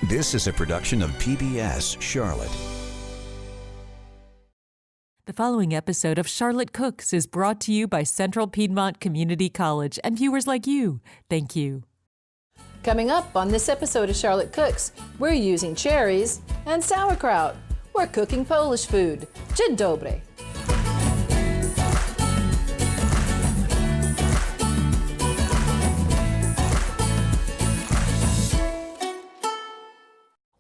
This is a production of PBS Charlotte. The following episode of Charlotte Cooks is brought to you by Central Piedmont Community College and viewers like you. Thank you. Coming up on this episode of Charlotte Cooks, we're using cherries and sauerkraut. We're cooking Polish food. Dzień dobry.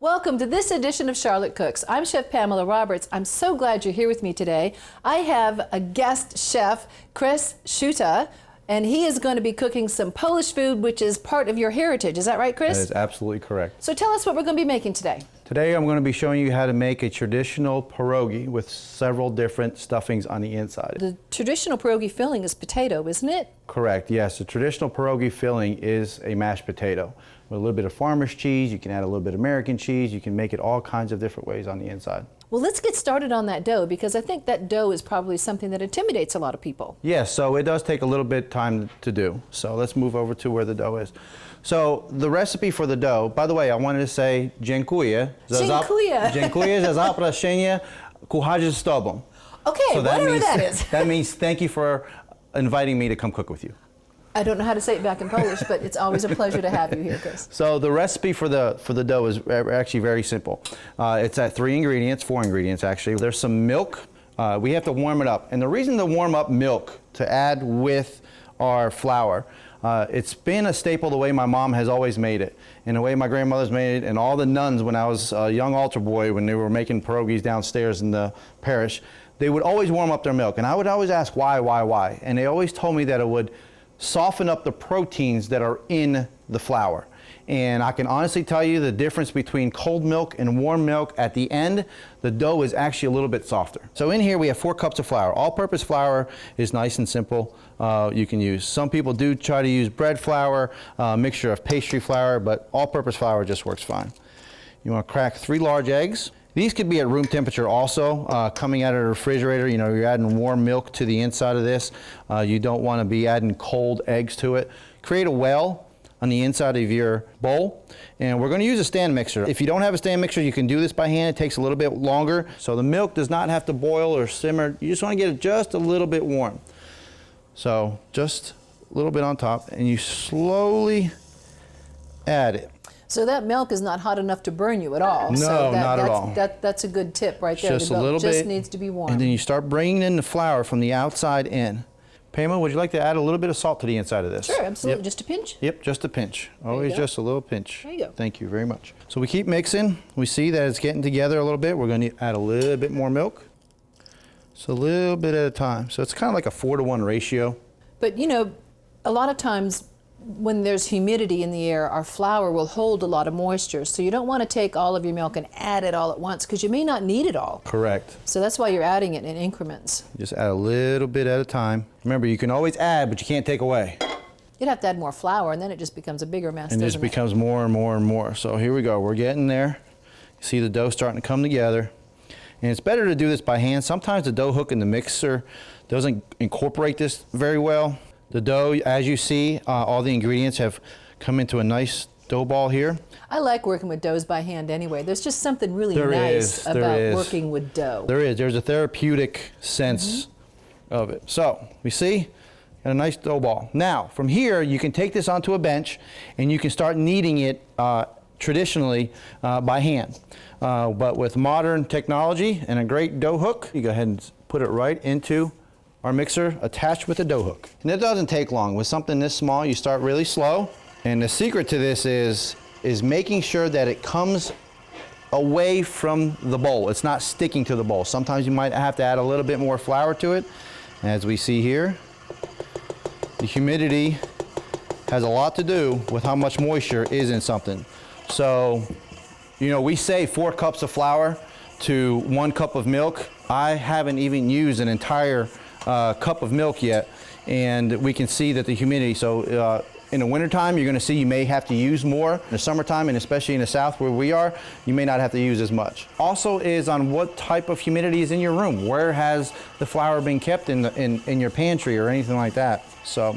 Welcome to this edition of Charlotte Cooks. I'm Chef Pamela Roberts. I'm so glad you're here with me today. I have a guest chef, Chris Schuta, and he is going to be cooking some Polish food, which is part of your heritage. Is that right, Chris? That is absolutely correct. So tell us what we're going to be making today. Today I'm going to be showing you how to make a traditional pierogi with several different stuffings on the inside. The traditional pierogi filling is potato, isn't it? Correct, yes. The traditional pierogi filling is a mashed potato with a little bit of farmer's cheese. You can add a little bit of American cheese. You can make it all kinds of different ways on the inside. Well, let's get started on that dough, because I think that dough is probably something that intimidates a lot of people. Yes, so it does take a little bit of time to do. So let's move over to where the dough is. So the recipe for the dough, by the way, I wanted to say dziękuję. Dziękuję za zaproszenie kucharzy z tobą. Okay, so whatever that is. That means thank you for inviting me to come cook with you. I don't know how to say it back in Polish, but it's always a pleasure to have you here, Chris. So the recipe for the dough is actually very simple. It's at four ingredients actually. There's some milk. We have to warm it up. And the reason to warm up milk to add with our flour, it's been a staple the way my mom has always made it, and the way my grandmother's made it, and all the nuns when I was a young altar boy, when they were making pierogies downstairs in the parish, they would always warm up their milk. And I would always ask why? And they always told me that it would soften up the proteins that are in the flour. And I can honestly tell you the difference between cold milk and warm milk, at the end, the dough is actually a little bit softer. So in here we have 4 cups of flour. All-purpose flour is nice and simple. You can use. Some people do try to use bread flour, mixture of pastry flour, but all-purpose flour just works fine. You want to crack 3 large eggs. These could be at room temperature also, coming out of the refrigerator. You know, you're adding warm milk to the inside of this. You don't want to be adding cold eggs to it. Create a well on the inside of your bowl, and we're going to use a stand mixer. If you don't have a stand mixer, you can do this by hand. It takes a little bit longer, so the milk does not have to boil or simmer. You just want to get it just a little bit warm. So just a little bit on top, and you slowly add it. So that milk is not hot enough to burn you at all. No, so not at all. That's a good tip right there. Just the a little milk bit. just needs to be warm. And then you start bringing in the flour from the outside in. Pamela, would you like to add a little bit of salt to the inside of this? Sure, absolutely. Yep. Just a pinch? Yep, just a pinch. Always just a little pinch. There you go. Thank you very much. So we keep mixing. We see that it's getting together a little bit. We're going to add a little bit more milk. So a little bit at a time. So it's kind of like a 4-to-1 ratio. But you know, a lot of times when there's humidity in the air, our flour will hold a lot of moisture. So you don't want to take all of your milk and add it all at once, because you may not need it all. Correct. So that's why you're adding it in increments. Just add a little bit at a time. Remember, you can always add, but you can't take away. You'd have to add more flour, and then it just becomes a bigger mess, And it just becomes more and more and more. So here we go. We're getting there. You see the dough starting to come together. And it's better to do this by hand. Sometimes the dough hook in the mixer doesn't incorporate this very well. The dough, as you see, all the ingredients have come into a nice dough ball here. I like working with doughs by hand anyway. There's just something really There nice is. about working with dough. There is. There's a therapeutic sense of it. So, we see, got a nice dough ball. Now, from here, you can take this onto a bench and you can start kneading it traditionally by hand. But with modern technology and a great dough hook, you go ahead and put it right into our mixer attached with a dough hook. And it doesn't take long. With something this small, you start really slow. And the secret to this is making sure that it comes away from the bowl. It's not sticking to the bowl. Sometimes you might have to add a little bit more flour to it. As we see here, the humidity has a lot to do with how much moisture is in something. So, you know, we say 4 cups of flour to 1 cup of milk. I haven't even used an entire cup of milk yet, and we can see that the humidity, so in the wintertime you're going to see you may have to use more. In the summertime, and especially in the south where we are, you may not have to use as much. Also is on what type of humidity is in your room. Where has the flour been kept in your pantry or anything like that. So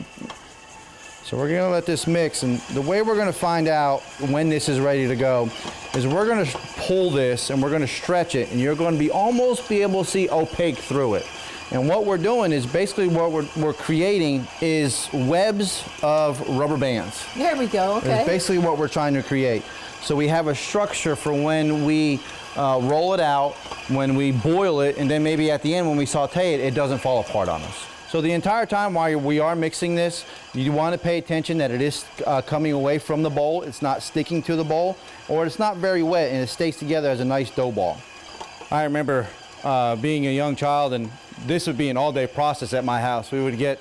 we're going to let this mix, and the way we're going to find out when this is ready to go is we're gonna pull this and we're gonna stretch it, and you're gonna almost be able to see opaque through it. And what we're doing is basically what we're creating is webs of rubber bands. There we go, okay. It's basically what we're trying to create. So we have a structure for when we roll it out, when we boil it, and then maybe at the end when we saute it, it doesn't fall apart on us. So the entire time while we are mixing this, you want to pay attention that it is coming away from the bowl. It's not sticking to the bowl, or it's not very wet and it stays together as a nice dough ball. I remember being a young child, and this would be an all-day process at my house. We would get,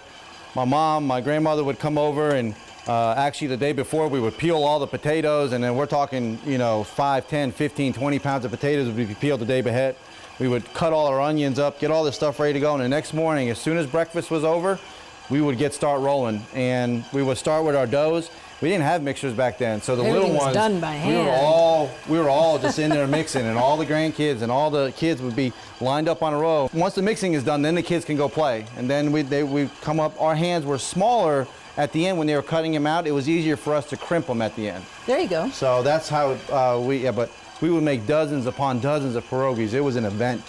my mom, my grandmother would come over, and actually the day before we would peel all the potatoes, and then we're talking, 5, 10, 15, 20 pounds of potatoes would be peeled the day ahead. We would cut all our onions up, get all this stuff ready to go, and the next morning, as soon as breakfast was over, we would start rolling, and we would start with our doughs. We didn't have mixers back then, so the little ones, done by hand. we were all just in there mixing, and all the grandkids and all the kids would be lined up on a row. Once the mixing is done, then the kids can go play, and then we come up. Our hands were smaller at the end when they were cutting them out. It was easier for us to crimp them at the end. There you go. So that's how but we would make dozens upon dozens of pierogies. It was an event.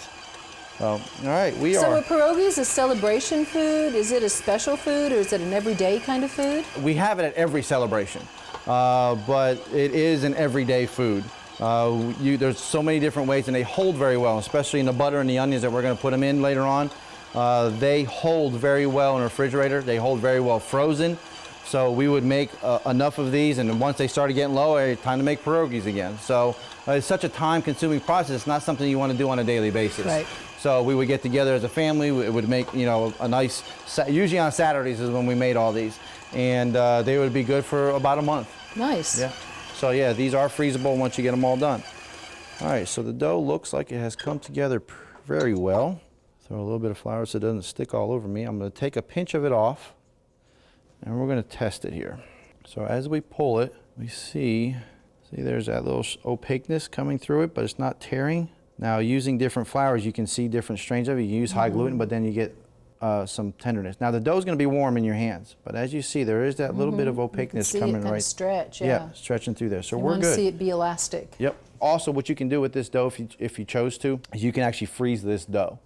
All right, So are pierogies a celebration food? Is it a special food, or is it an everyday kind of food? We have it at every celebration, but it is an everyday food. There's so many different ways, and they hold very well, especially in the butter and the onions that we're going to put them in later on. They hold very well in the refrigerator. They hold very well frozen. So we would make enough of these, and then once they started getting low, time to make pierogies again. So it's such a time-consuming process. It's not something you want to do on a daily basis. Right. So we would get together as a family. We would make, a nice, usually on Saturdays is when we made all these. And they would be good for about a month. Nice. Yeah. So yeah, these are freezable once you get them all done. All right, so the dough looks like it has come together very well. Throw a little bit of flour so it doesn't stick all over me. I'm going to take a pinch of it off, and we're going to test it here. So as we pull it, we see there's that little opaqueness coming through it, but it's not tearing. Now, using different flours, you can see different strains of it. You can use high gluten, but then you get some tenderness. Now, the dough is going to be warm in your hands, but as you see, there is that little bit of opaqueness coming right. Stretch, yeah. Stretching through there. So you we're want good. to see it be elastic. Yep. Also, what you can do with this dough, if you chose to, is you can actually freeze this dough.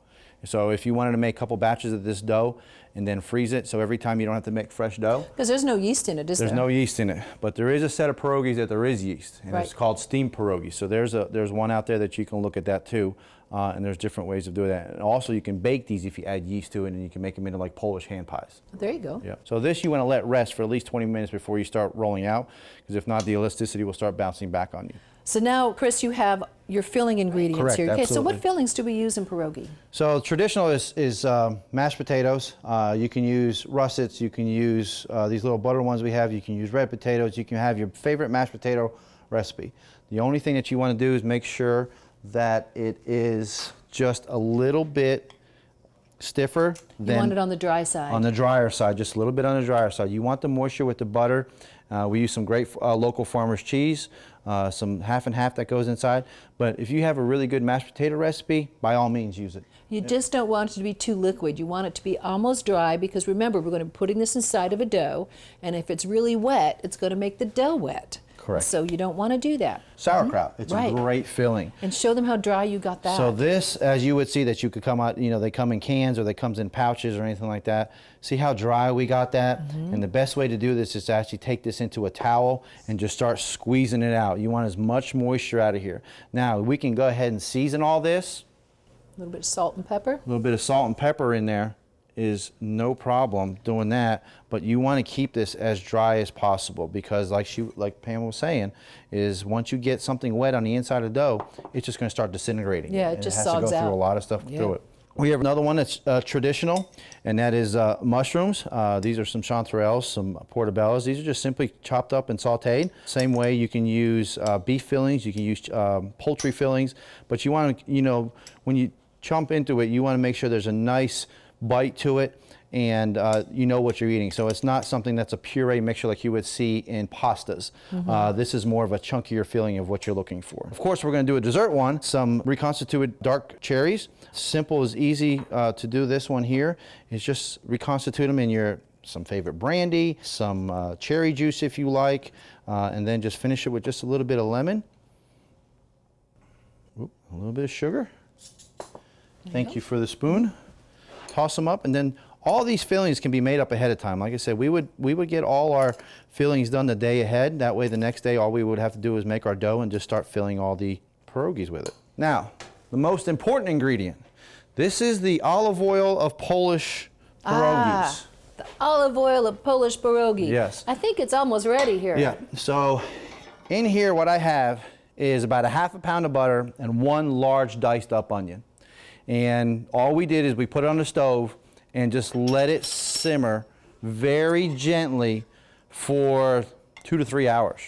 So if you wanted to make a couple batches of this dough and then freeze it, so every time you don't have to make fresh dough. Because there's no yeast in it, is there? There's no yeast in it, but there is a set of pierogies that there is yeast, and it's called steamed pierogies. So there's one out there that you can look at that too, and there's different ways of doing that. And also you can bake these if you add yeast to it, and you can make them into like Polish hand pies. There you go. Yeah. So this you want to let rest for at least 20 minutes before you start rolling out, because if not, the elasticity will start bouncing back on you. So now, Chris, you have your filling ingredients Correct, here. Okay, so absolutely. what fillings do we use in pierogi? So traditional is mashed potatoes. You can use russets. You can use these little butter ones we have. You can use red potatoes. You can have your favorite mashed potato recipe. The only thing that you want to do is make sure that it is just a little bit stiffer than You want it on the dry side. on the drier side, just a little bit on the drier side. You want the moisture with the butter. We use some great local farmers cheese, some half and half that goes inside. But if you have a really good mashed potato recipe, by all means use it. You just don't want it to be too liquid. You want it to be almost dry, because remember, we're going to be putting this inside of a dough, and if it's really wet, it's going to make the dough wet. Correct. So you don't want to do that. Sauerkraut, it's Right. a great filling. And show them how dry you got that. So this, as you would see, that you could come out, they come in cans or they comes in pouches or anything like that. See how dry we got that? And the best way to do this is to actually take this into a towel and just start squeezing it out. You want as much moisture out of here. Now, we can go ahead and season all this. A little bit of salt and pepper. A little bit of salt and pepper in there is no problem doing that, but you want to keep this as dry as possible, because like Pam was saying, is once you get something wet on the inside of the dough, it's just going to start disintegrating. Yeah, it And just has to sogs go through out. a lot of stuff Yeah. through it. We have another one that's traditional, and that is mushrooms. These are some chanterelles, some portobellos. These are just simply chopped up and sauteed. Same way you can use beef fillings, you can use poultry fillings, but you want to, when you chomp into it, you want to make sure there's a nice bite to it, and you know what you're eating. So it's not something that's a puree mixture like you would see in pastas. This is more of a chunkier filling of what you're looking for. Of course, we're going to do a dessert one, some reconstituted dark cherries. Simple as easy to do this one here is just reconstitute them in some favorite brandy, some cherry juice if you like, and then just finish it with just a little bit of lemon. a little bit of sugar. Thank you for the spoon. Toss them up, and then all these fillings can be made up ahead of time. Like I said, we would get all our fillings done the day ahead. That way the next day all we would have to do is make our dough and just start filling all the pierogies with it. Now, the most important ingredient. This is the olive oil of Polish pierogies. The olive oil of Polish pierogi. Yes. I think it's almost ready here. Yeah, so in here what I have is about a half a pound of butter and one large diced up onion. And all we did is we put it on the stove and just let it simmer very gently for 2 to 3 hours.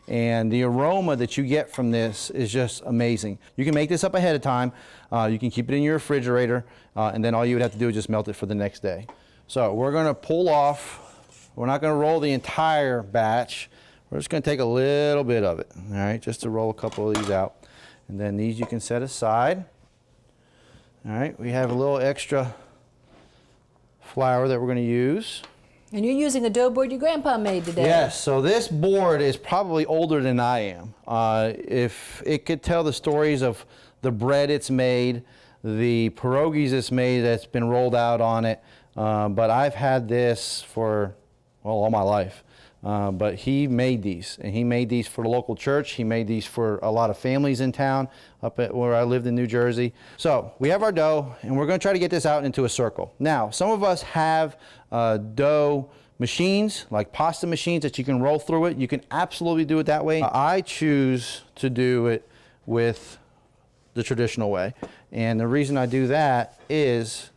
And the aroma that you get from this is just amazing. You can make this up ahead of time. You can keep it in your refrigerator, and then all you would have to do is just melt it for the next day. So we're gonna pull off. We're not gonna roll the entire batch. We're just gonna take a little bit of it, all right, just to roll a couple of these out. And then these you can set aside. All right, we have a little extra flour that we're gonna use. And you're using a dough board your grandpa made today. Yes, so this board is probably older than I am. If it could tell the stories of the bread it's made, the pierogies it's made that's been rolled out on it, but I've had this for, well, all my life. But he made these, and he made these for the local church. He made these for a lot of families in town up at where I lived in New Jersey. So we have our dough, and we're going to try to get this out into a circle. Now, some of us have dough machines, like pasta machines that you can roll through it. You can absolutely do it that way. I choose to do it with the traditional way. And the reason I do that is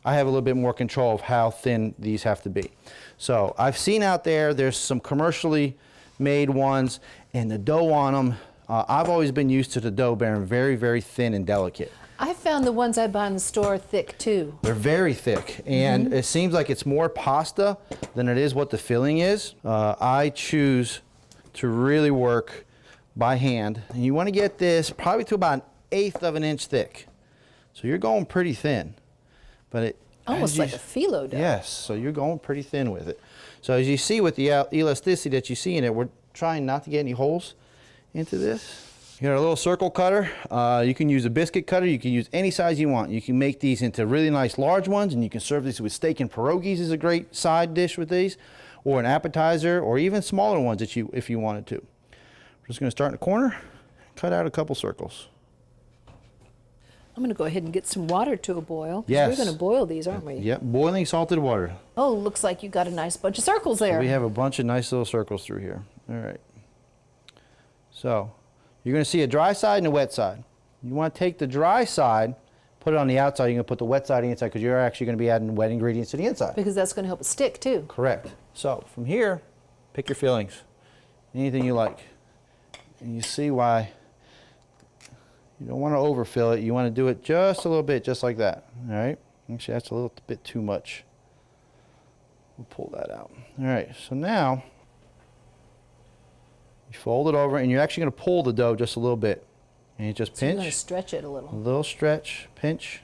I have a little bit more control of how thin these have to be. So I've seen out there's some commercially made ones, and the dough on them, I've always been used to the dough being very, very thin and delicate. I found the ones I buy in the store thick too. They're very thick, and it seems like it's more pasta than it is what the filling is. I choose to really work by hand, and you want to get this probably to about 1/8 of an inch thick. So you're going pretty thin, but it Almost like a phyllo dough. Yes, so you're going pretty thin with it. So as you see with the elasticity that you see in it, we're trying not to get any holes into this. You got a little circle cutter. You can use a biscuit cutter. You can use any size you want. You can make these into really nice large ones, and you can serve these with steak and pierogies is a great side dish with these, or an appetizer, or even smaller ones that if you wanted to. We're just gonna start in the corner, cut out a couple circles. I'm going to go ahead and get some water to a boil. Yes. We're going to boil these, aren't we? Yep, boiling salted water. Oh, looks like you got a nice bunch of circles there. We have a bunch of nice little circles through here. All right. So you're going to see a dry side and a wet side. You want to take the dry side, put it on the outside. You're going to put the wet side on the inside because you're actually going to be adding wet ingredients to the inside. Because that's going to help it stick too. Correct. So from here, pick your fillings. Anything you like. And you see why you don't want to overfill it. You want to do it just a little bit, just like that. All right. Actually, that's a little bit too much. We'll pull that out. All right. So now you fold it over, and you're actually going to pull the dough just a little bit, and you just So you're pinch. going to stretch it a A little. little stretch, pinch.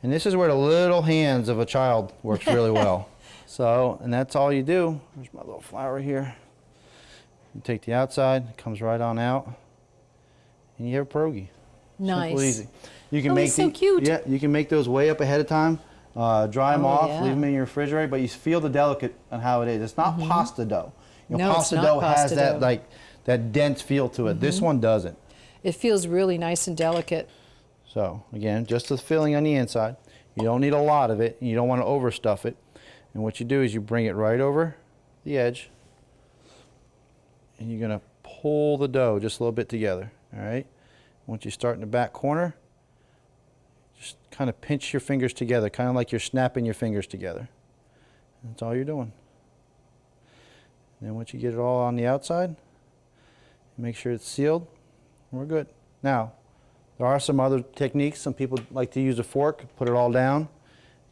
And this is where the little hands of a child works really well. So, and that's all you do. There's my little flour here. You take the outside, it comes right on out, and you have a pierogi. Nice. Simple, easy. You can Oh, make he's so cute. Yeah, you can make those way up ahead of time. Dry them Oh, off, yeah. leave them in your refrigerator, but you feel the delicate on how it is. It's not pasta dough. You know, No, it's pasta not dough has pasta that dough. like that dense feel to it. This one doesn't. It feels really nice and delicate. So again, just the filling on the inside. You don't need a lot of it. You don't want to overstuff it. And what you do is you bring it right over the edge, and you're gonna pull the dough just a little bit together. All right. Once you start in the back corner, just kind of pinch your fingers together, kind of like you're snapping your fingers together. That's all you're doing. And then once you get it all on the outside, make sure it's sealed, we're good. Now, there are some other techniques. Some people like to use a fork, put it all down,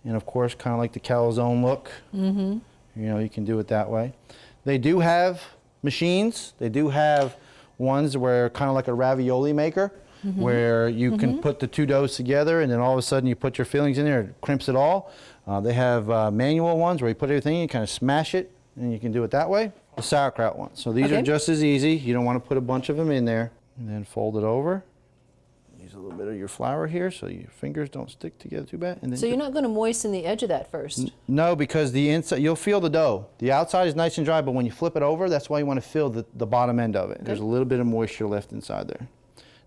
and of course, kind of like the calzone look. You know, you can do it that way. They do have machines. They do have ones where kind of like a ravioli maker, where you can put the two doughs together, and then all of a sudden you put your fillings in there, it crimps it all. They have manual ones where you put everything in, you kind of smash it, and you can do it that way. The sauerkraut ones. So these Okay. are just as easy. You don't want to put a bunch of them in there. And then fold it over. You Use a little bit of your flour here so your fingers don't stick together too bad. And then So you're not going to moisten the edge of that first? No, because the inside, you'll feel the dough. The outside is nice and dry, but when you flip it over, that's why you want to feel the bottom end of it. There's a little bit of moisture left inside there.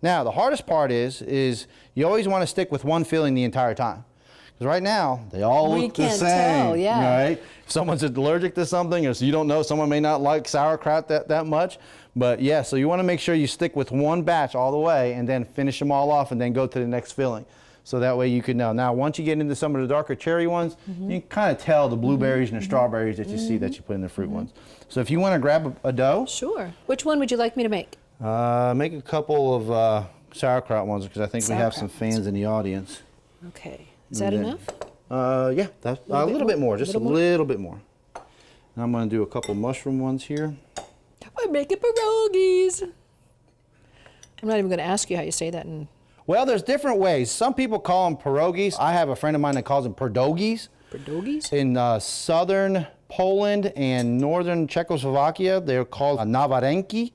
Now, the hardest part is you always want to stick with one filling the entire time. Because right now, they all look the same. Tell, yeah. Right? If someone's allergic to something, or so you don't know, someone may not like sauerkraut that much. But yeah, so you want to make sure you stick with one batch all the way and then finish them all off and then go to the next filling. So that way you can know. Now, once you get into some of the darker cherry ones, you can kind of tell the blueberries and the strawberries that you see that you put in the fruit ones. So if you want to grab a dough. Sure. Which one would you like me to make? Make a couple of sauerkraut ones because I think we have some fans in the audience. Okay. Is that enough? Yeah, that's a little bit more, just a little bit more. And I'm going to do a couple mushroom ones here. I'm making pierogies. I'm not even going to ask you how you say that. Well, there's different ways. Some people call them pierogies. I have a friend of mine that calls them pierogies. Pierogies? In southern Poland and northern Czechoslovakia, they're called nawarenki.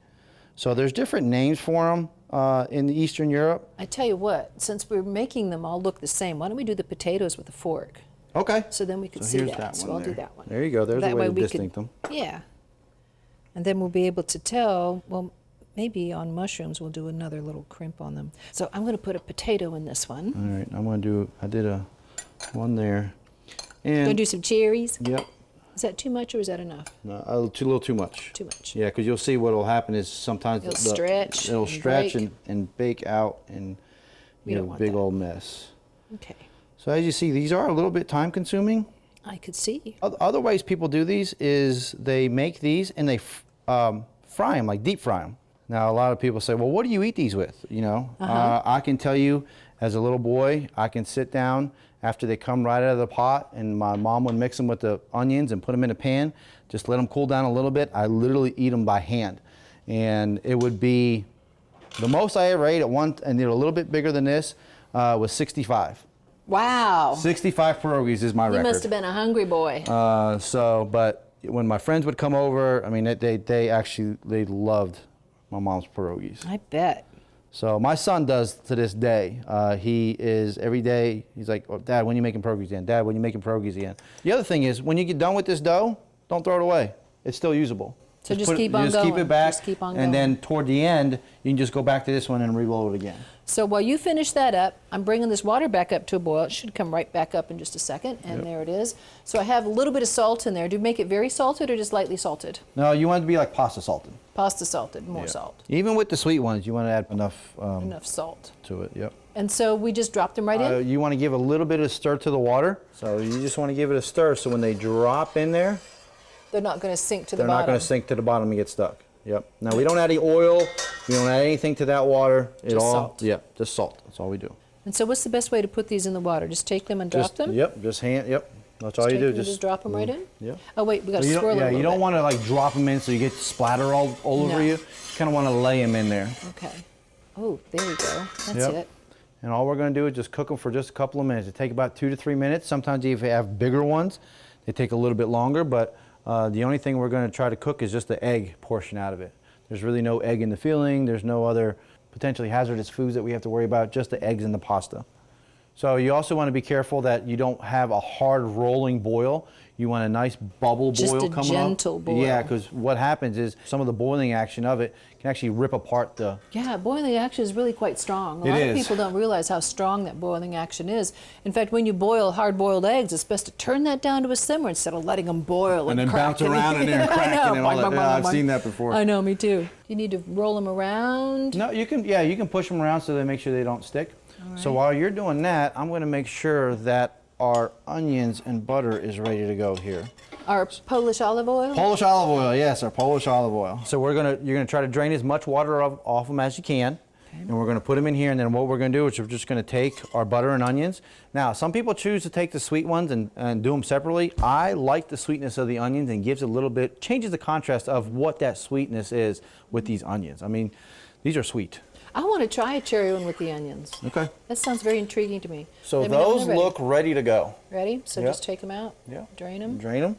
So there's different names for them in Eastern Europe. I tell you what, since we're making them all look the same, why don't we do the potatoes with a fork? Okay. So then we can see here's that. So one I'll do there. that one. There you go. There's a way to distinct them. Yeah. And then we'll be able to tell, well, maybe on mushrooms we'll do another little crimp on them. So I'm going to put a potato in this one. All right. I'm going to do, I did a one there. And Going to do some cherries. Yep. Is that too much or is that enough? No, a little too much. Too much. Yeah, because you'll see what will happen is sometimes It'll stretch it'll and stretch break. and bake out and We you don't know, want big that. old mess. Okay. So as you see, these are a little bit time consuming. I could see. Other ways people do these is they make these and they fry them, like deep fry them. Now a lot of people say, well, what do you eat these with? You know, I can tell you as a little boy, I can sit down after they come right out of the pot and my mom would mix them with the onions and put them in a pan, just let them cool down a little bit. I literally eat them by hand. And it would be, the most I ever ate at one, and they're a little bit bigger than this, was 65. Wow. 65 pierogies is my You record. must have been a hungry boy. But when my friends would come over, I mean, they loved my mom's pierogies. I bet. So my son does to this day. He is every day, he's like, oh, Dad, when you making pierogies again? Dad, when you making pierogies again? The other thing is, when you get done with this dough, don't throw it away. It's still usable. So just keep on Just keep going. it back, Just keep on and going. then toward the end, you can just go back to this one and re-roll it again. So while you finish that up, I'm bringing this water back up to a boil. It should come right back up in just a second, and there it is. So I have a little bit of salt in there. Do you make it very salted or just lightly salted? No, you want it to be like pasta salted. Pasta salted, more salt. Even with the sweet ones, you want to add enough Enough salt. to it. Yep. And so we just drop them right in? You want to give a little bit of stir to the water. So you just want to give it a stir so when they drop in there, They're not going to sink to the they're bottom. not going to sink to the bottom and get stuck. Yep. Now we don't add any oil. We don't add anything to that water. Just salt. Yep. Just salt. That's all we do. And so what's the best way to put these in the water? Just take them and drop Just, them? Yep. Just hand. Yep. That's all Take you do. them and just drop them right in? Yep. Oh, wait, we got to You swirl don't, it a yeah, little you don't bit. want to like drop them in so you get splatter all over No. you. You kind of want to lay them in there. Okay. Oh, there we go. That's Yep. it. And all we're going to do is just cook them for just a couple of minutes. It take about 2 to 3 minutes. Sometimes if you have bigger ones, they take a little bit longer, but the only thing we're going to try to cook is just the egg portion out of it. There's really no egg in the filling. There's no other potentially hazardous foods that we have to worry about, just the eggs and the pasta. So you also want to be careful that you don't have a hard rolling boil. You want a nice bubble Just boil a coming gentle up. boil. Yeah, because what happens is some of the boiling action of it can actually rip apart the. Yeah, boiling action is really quite strong. A It lot of is. people don't realize how strong that boiling action is. In fact, when you boil hard-boiled eggs, it's best to turn that down to a simmer instead of letting them boil and And then crack bounce around in there and I cracking know. and all that. Boing, boing, Yeah, boing, I've boing. seen that before. I know, me too. You need to roll them around. No, you can. Yeah, you can push them around so they make sure they don't stick. So while you're doing that, I'm going to make sure that our onions and butter is ready to go here. Our Polish olive oil. Polish olive oil, yes, our Polish olive oil. So you're gonna try to drain as much water off them as you can. And we're gonna put them in here, and then what we're gonna do is we're just gonna take our butter and onions. Now, some people choose to take the sweet ones and do them separately. I like the sweetness of the onions and gives a little bit, changes the contrast of what that sweetness is with these onions. I mean, these are sweet. I want to try a cherry one with the onions. Okay. That sounds very intriguing to me. So Let me know when those they're ready. look ready to go. Ready? So Yep. just take them out. Yeah. Drain them. Drain them.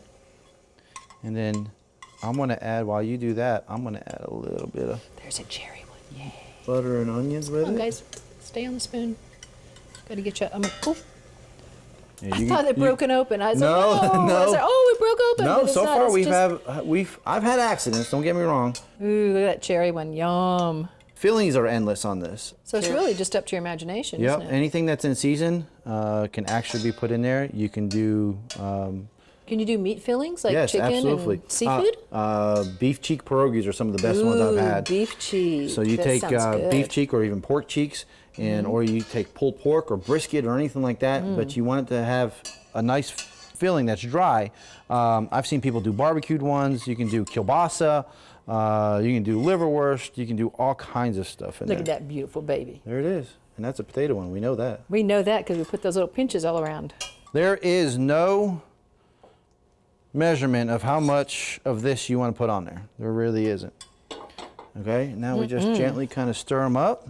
And then I'm gonna add, while you do that, I'm gonna add a little bit of There's a cherry one. Yay. butter and onions with Come on, it. guys. Stay on the spoon. Gotta get you. Oh, Yeah, I thought it broken open. I was No, like, oh, no. I was like, oh, it broke open. No, but it's so not. far It's just- I've had accidents. Don't get me wrong. Ooh, look at that cherry one. Yum. Fillings are endless on this. So it's really just up to your imagination, Yep. isn't it? Anything that's in season can actually be put in there. You can do. Can you do meat fillings like Yes, chicken absolutely. and seafood? Beef cheek pierogies are some of the best ones I've Ooh, had. beef cheek. So you That take sounds good. beef cheek or even pork cheeks, and or you take pulled pork or brisket or anything like that, but you want it to have a nice filling that's dry. I've seen people do barbecued ones. You can do kielbasa. You can do liverwurst. You can do all kinds of stuff in Look there. at that beautiful baby. There it is, and that's a potato one. We know that. We know that because we put those little pinches all around. There is no measurement of how much of this you want to put on there. There really isn't. Okay, now we just gently kind of stir them up.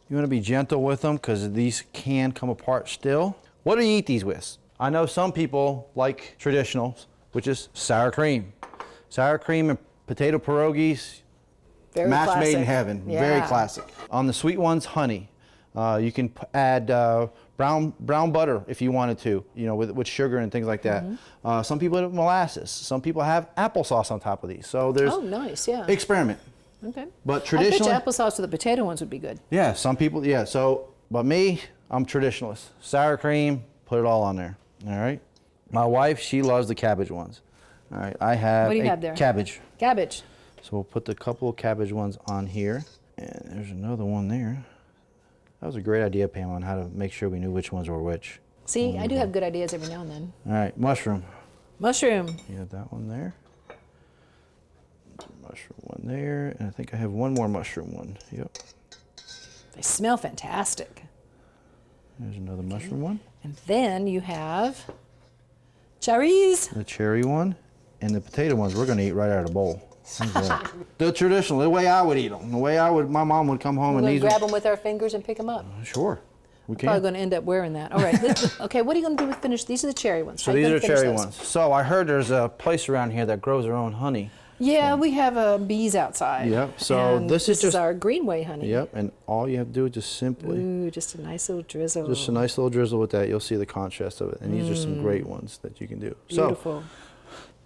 You want to be gentle with them because these can come apart still. What do you eat these with? I know some people like traditionals, which is sour cream. Sour cream and potato pierogies, Very match classic. made in heaven. Very Yeah. classic. On the sweet ones, honey. You can add brown butter if you wanted to, with sugar and things like that. Mm-hmm. Some people have molasses. Some people have applesauce on top of these. So there's Oh, nice, yeah. experiment. Okay. But I bet traditionally, you applesauce with the potato ones would be good. yeah, some people, yeah. So, but me, I'm traditionalist. Sour cream, put it all on there. All right. My wife, she loves the cabbage ones. All right. I have What do you a have there? cabbage. Cabbage. So we'll put the couple of cabbage ones on here. And there's another one there. That was a great idea, Pam, on how to make sure we knew which ones were which. See, I do have good ideas every now and then. All right, mushroom. Mushroom. You have that one there. Mushroom one there. And I think I have one more mushroom one. Yep. They smell fantastic. There's another mushroom one. And then you have cherries. The cherry one. And the potato ones we're going to eat right out of the bowl. How's that? The traditional, the way I would eat them. The way my mom would come home We're and going these to grab them with our fingers and pick them up. Sure. We can. Probably going to end up wearing that. All right. Okay, what are you going to do with finish? These are the cherry ones. So How you these gonna are finish cherry those? ones. So I heard there's a place around here that grows their own honey. Yeah, we have bees outside. Yep, so And this is just- our Greenway honey. Yep, and all you have to do is just simply, Ooh, just a nice little drizzle. just a nice little drizzle with that. You'll see the contrast of it. And these are some great ones that you can do. Beautiful. So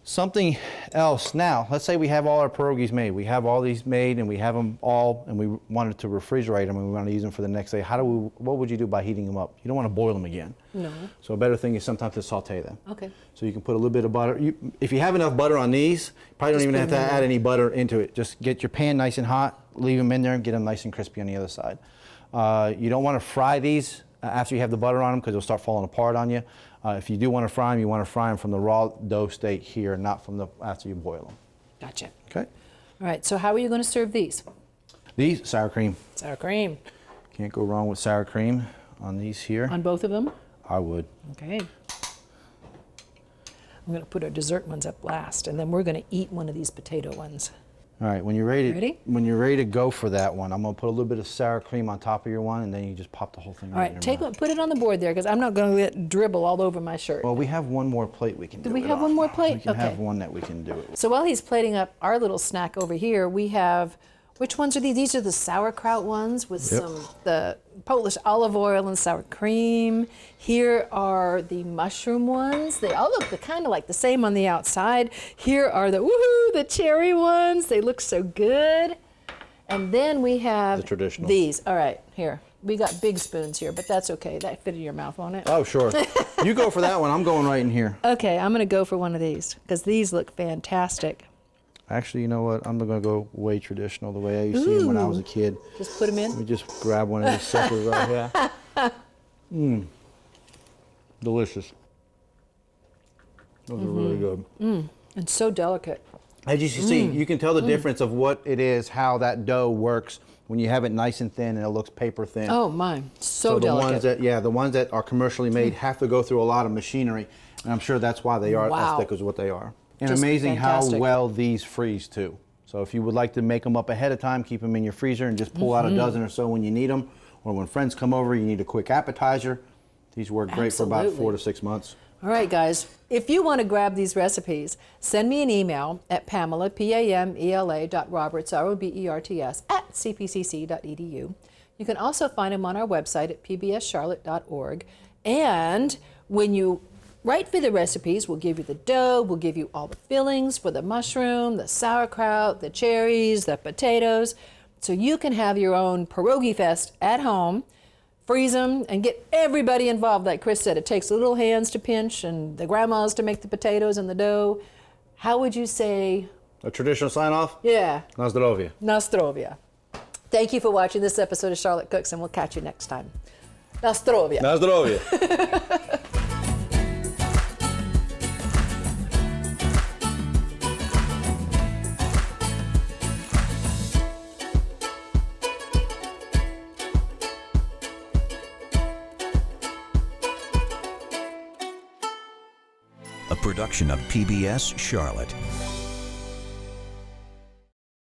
something else. Now, let's say we have all our pierogies made. We have all these made and we have them all and we wanted to refrigerate them and we want to use them for the next day. What would you do by heating them up? You don't want to boil them again. No. So a better thing is sometimes to saute them. Okay. So you can put a little bit of butter. If you have enough butter on these, you probably don't Just even put have to them in add there. any butter into it. Just get your pan nice and hot, leave them in there, and get them nice and crispy on the other side. You don't want to fry these after you have the butter on them because they'll start falling apart on you. If you do want to fry them, you want to fry them from the raw dough state here, not from after you boil them. Gotcha. Okay. All right, so how are you going to serve these? These sour cream. Sour cream. Can't go wrong with sour cream on these here. On both of them? I would. Okay. I'm going to put our dessert ones up last, and then we're going to eat one of these potato ones. All right, when you're ready, Ready? when you're ready to go for that one, I'm gonna put a little bit of sour cream on top of your one, and then you just pop the whole thing. All right, put it on the board there, because I'm not going to let dribble all over my shirt. Well, we have one more plate we can do. Do we it have on. one more plate? We can Okay. have one that we can do it with. So while he's plating up our little snack over here, we have, which ones are these? These are the sauerkraut ones with the Polish olive oil and sour cream. Here are the mushroom ones. They all look kind of like the same on the outside. Here are the cherry ones. They look so good. And then we have The traditional. these. All right, here. We got big spoons here, but that's okay. That fit in your mouth, won't it? Oh, sure. You go for that one. I'm going right in here. Okay, I'm going to go for one of these because these look fantastic. Actually, you know what? I'm gonna go way traditional, the way I used to see them when I was a kid. Just put them in. Let me just grab one of these suckers right here. Delicious. Those are really good. And so delicate. As you see, you can tell the difference of what it is, how that dough works when you have it nice and thin and it looks paper thin. Oh my, so the delicate. ones that are commercially made have to go through a lot of machinery, and I'm sure that's why they are Wow. as thick as what they are. And Just amazing fantastic. how well these freeze too. So if you would like to make them up ahead of time, keep them in your freezer and just pull out a dozen or so when you need them, or when friends come over, you need a quick appetizer. These work great for about Absolutely. 4 to 6 months. All right, guys. If you want to grab these recipes, send me an email at Pamela, Pamela.Roberts, Roberts, @cpcc.edu. You can also find them on our website at pbscharlotte.org. And when you write for the recipes, we'll give you the dough, we'll give you all the fillings for the mushroom, the sauerkraut, the cherries, the potatoes, so you can have your own pierogi fest at home, freeze them, and get everybody involved. Like Chris said, it takes little hands to pinch and the grandmas to make the potatoes and the dough. How would you say? A traditional sign-off? Yeah. Na zdrowie. Na zdrowie. Thank you for watching this episode of Charlotte Cooks, and we'll catch you next time. Na zdrowie. Na zdrowie. A production of PBS Charlotte.